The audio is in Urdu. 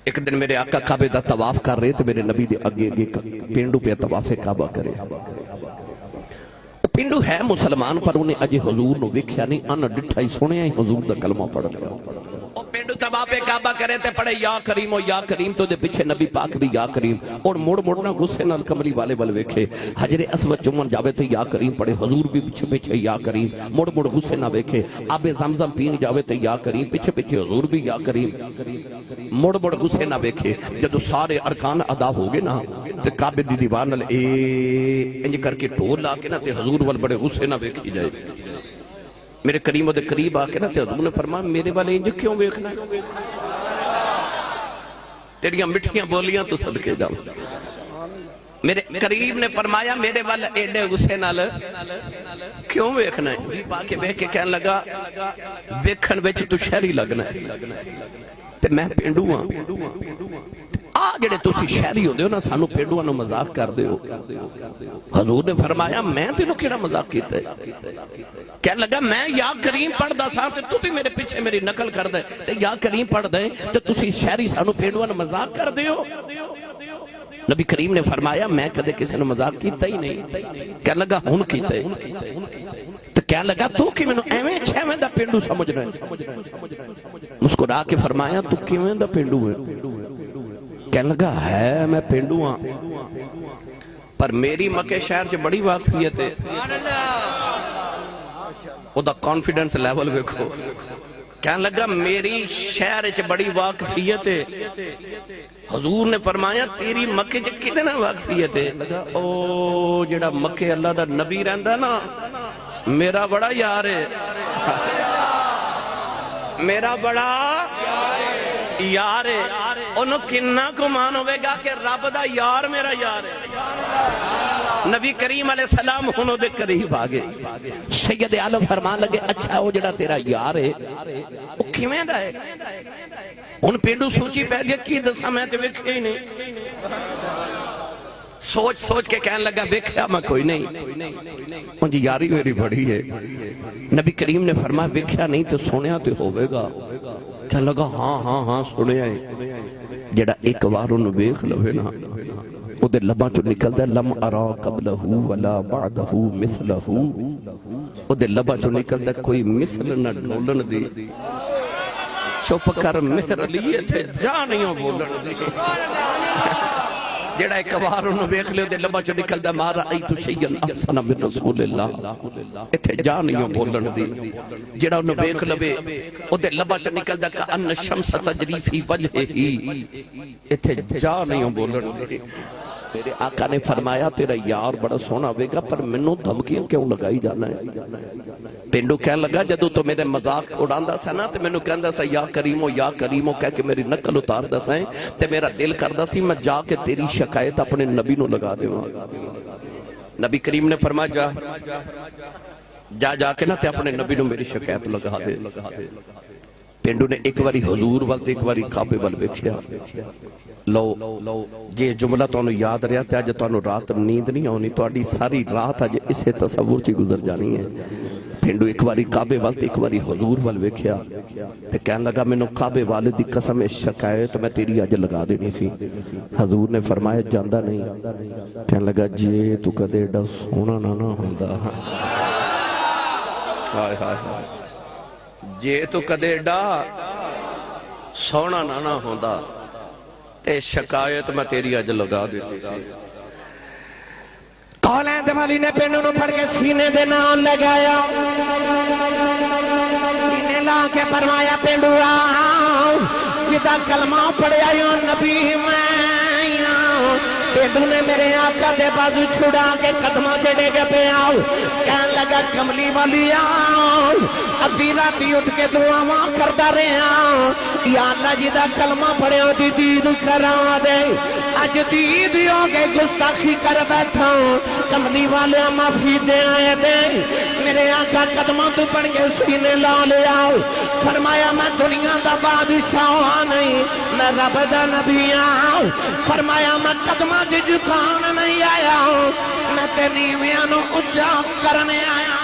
ایک دن میرے آقا کعبے دا طواف کر رہے تھے، میرے نبی دے اگے اگے پینڈو پہ طواف کعبہ کرے. پینڈو ہے مسلمان پر انہیں اجے حضور نو ویکھیا نہیں، ان ڈٹھا ہی سنیا ہی حضور دا کلمہ پڑھ لیا. او پینڈو طواف کعبہ کرے تے پڑھے یا کریم او یا کریم، تو دے پیچھے نبی پاک بھی یا کریم، اور مڑ مڑنا غصے نال کملی والے ول ویکھے. حجر اسود چومن جاوے تے یا کریم پڑھے، حضور بھی پیچھے پیچھے یا کریم، مڑ مڑ غصے نہ ویکھے. آب زمزم پین جاوے تے یا کریم، پیچھے پیچھے حضور بھی یا کریم، مڑ مڑ غصے نہ ویکھے. جدو سارے ارکان ادا ہو گئے نا تے کعبے دی دیوار نال انج کر کے ٹھور لا کے نا تے حضور ول بڑے غصے نہ ویکھی جائے. میرے کریم دے قریب آ کے نا تے حضور نے فرمایا میرے والے انج کیوں ویکھنا ہے؟ تیریاں مٹھیاں بولیاں تو صدقے جاؤں. میرے قریب نے فرمایا میرے والے ایڈے غصے نال کیوں ویکھنا ہے؟ بھی پا کے ویکھ کے کہنے لگا ویکھن وچ تو شہری لگنا ہے تے میں پینڈو ہاں. آ جڑے تسی شہری ہوندے ہو نا سانو پینڈواں نو مذاق کردے ہو. حضور نے فرمایا میں تینوں کیڑا مذاق کیتا ہے؟ کہنے لگا میں یا کریم پڑھدا سا تے تو بھی میرے پیچھے میری نقل کردا ہے تے یا کریم پڑھدا ہے تے تسی شہری سانو پینڈواں نو مذاق کردے ہو. نبی کریم نے فرمایا میں کدے کسی نے مذاق کیتا ہی نہیں. کہنے لگا ہن کیتا ہے. تو کہنے لگا تو کہ میں ایویں چھویں دا پینڈو سمجھنا ہے؟ مسکرا کے فرمایا تو کیویں دا پینڈو ہے؟ کہنے لگا ہے میں پینڈو ہاں پر میری مکے شہر چ بڑی واقفیت ہے. او دا کانفیڈنس لیول ویکھو. کہنے لگا میری شہر چ بڑی واقفیت ہے. حضور نے فرمایا تیری مکے چ کدے نہ واقفیت ہے؟ لگا او جڑا مکے اللہ دا نبی رہندا نا میرا بڑا یار ہے، میرا بڑا یار ہے. انہوں کننا کو مان ہوئے گا کہ رب دا یار میرا یار ہے. نبی کریم علیہ السلام انہوں دے قریب آگے. سید عالم فرمان لگے اچھا وہ جڑا تیرا یار ہے وہ کیویں دا ہے؟ ان پینڈو سوچی پہ گیا کی دسا میں تے ویکھے ہی نہیں. سوچ سوچ کے کہنے لگا ویکھیا میں کوئی نہیں. ان جی یاری میری بڑی ہے. نبی کریم نے فرمایا ویکھیا نہیں تو سنیا تو ہوئے گا. کہنے لگا ہاں ہاں ہاں سنیا ہے. جڑا ایک بار انہوں ویکھ لوے نا او دے لباں چو نکل دے لم ارا قبلہو ولا بعدہو مثلہو. او دے لباں چو نکل دے کوئی مثل نہ ڈھولن دی. چپ کر مہر لیے تھے جا نہیں بولن دی. جڑا ایک بار انہوں ویکھ لے دے لباں چو نکل دے مارا ایتو شیئن احسن من رسول اللہ. اتھے جا نہیں بولن دی. جڑا انہوں ویکھ لے او دے لباں چو نکل دے کأن شمس تجری فی وجہ ہی. اتھے جا نہیں بولن دی. میرے آقا نے فرمایا تیرا یار بڑا سونا ہوئے گا پر منوں دھمکیاں کیوں لگائی جانا ہے؟ پینڈو کہنے لگا جدو تو میرے مذاق اڑاندہ سا نا تے میں نو کہندہ سا یا کریمو کہہ کے میری نقل اتار دا سائیں تے میرا دل کردہ سی میں جا کے تیری شکایت اپنے نبی نو لگا دے. نبی کریم نے فرمایا جا کے نا تے اپنے نبی نو میری شکایت لگا دے. پینڈو نے ایک باری حضور والتے ایک باری کعبے وال ویکھیا. لو جے جملہ تو انہوں یاد رہا تھا آج تو انہوں رات نیند نہیں ہونی تو آڈی ساری رات آج اسے تصور چی گزر جانی ہے. پینڈو ایک باری کعبے والتے ایک باری حضور وال ویکھیا تے کہنے لگا میں نو کعبے والے دی قسم شکایت میں تیری آج لگا دینی سی. حضور نے فرمایا جاندہ نہیں. کہنے لگا جے تو کدے ڈا سونا نہ ہوندہ. جے تو کدے ڈا سونا نہ ہوندہ تے شکایت میں تیری اج لگا دیتی سی. کولیں دمالی نے پینڈو نو پھڑ کے سینے دے نام لگایا. سینے لا کے فرمایا پینڈو آؤ جدا کلمہ پڑھیا یوں نبی میں. پینڈو نے میرے آقا دے بازو چھڑا کے قدمہ دے دے گے پہ آؤ. کہنے لگا کملی والی آؤ ادھی راتی اٹھ کے دعا ماں کردہ رہے آؤ یا اللہ جدا کلمہ پڑھے ہو دی دید کرا دے. اج دید ہو گئے گستاخی کر بیٹھا کملی والے معافی دے آئے دے. میرے آقا قدمہ تو پڑھ کے سینے لا لے آؤ. فرمایا میں دنیا دا بادشاہ نہیں میں رب دا نبی آؤ. فرمایا میں قدمہ دی جکان نہیں آیا ہوں میں تے نیویاں نو اچھا کرنے آیا.